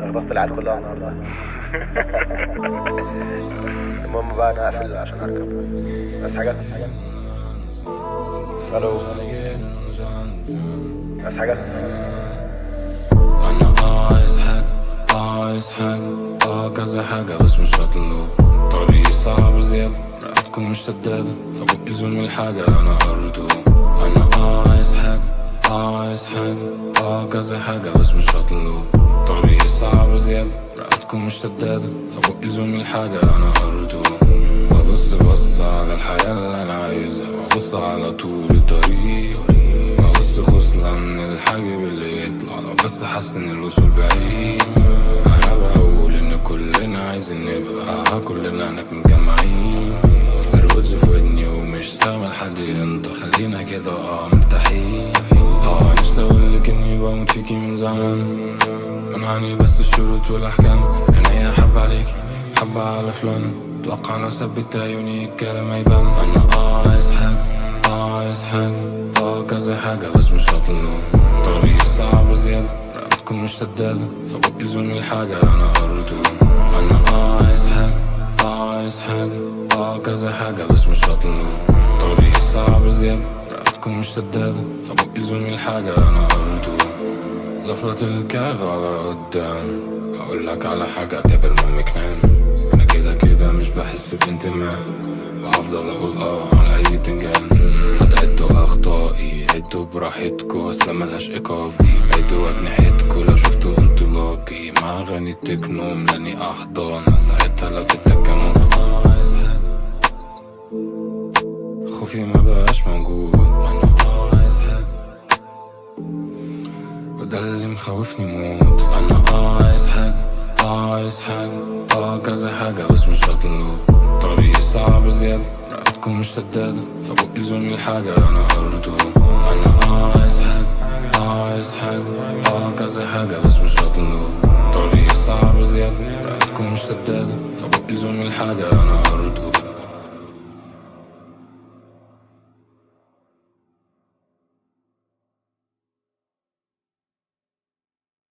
لخبطت العيال كلها النهارده. المهم بقى انا اقفل عشان اركب. بس حاجه. الو. بس حاجه. انا عايز حاجة كذا حاجة بس مش هطلب. طريقي صعب زيادة، رقبتكم مش سدادة، فبقي لزوم الحاجة انا ارجو. انا عايز حاجة كذا حاجة بس مش هطلب. طريقي صعب زيادة، رقبتكم مش سدادة، فبقي لزوم الحاجة انا ارجو. ببص على الحياة اللي انا عايزها، وابص على طول الطريق، ببص خصلة من الحاجب اللي يطلع لو بس حاسس ان الوصول بعيد. انا بقول ان كلنا عايزين نبقى كلنا هناك متجمعين. الرودز في ودني ومش سامع لحد ينطق، خلينا كده مرتاحين. نفسي اقولك اني بموت فيكي من زمان، منعني بس الشروط والاحكام. عينيا حب عليكي حبة على فلان، اتوقع لو ثبت عيوني الكلام هيبان. انا عايز حاجة كذا حاجة بس مش هطلب. طريقي صعب زيادة، رقبتكم مش سدادة، فبقي لزوم الحاجة انا ارجو. انا عايز حاجة كذا حاجة بس مش هطلب. طريقي صعب زيادة، رقبتكم مش سدادة، فبقي لزوم الحاجة انا ارجو. زفرة الكلب على قدام، اقولك على حاجة اعتبر امك نام. انا كده مش بحس بانتماء، وهفضل اقول على اي بتنجان. هتعدوا اخطائي عدوا براحتكوا، اصلا ملهاش ايقاف دي بعدوا اجنحتكوا. لو شفتوا انطلاقي مع اغاني التكنو ملاني احضان، ساعتها لو تتكموا. عايز حاجة خوفي ما بقاش موجود. انا عايز حاجة وده اللي مخوفني موت. انا عايز حاجة كذا حاجة بس مش هطلب. طريقي صعب زيادة، رقبتكم مش سدادة، فبقي لزوم الحاجة انا ارجو. انا عايز حاجة كذا حاجة بس مش هطلب. طريقي صعب زيادة، رقبتكم مش سدادة، فبقي لزوم الحاجة انا ارجو.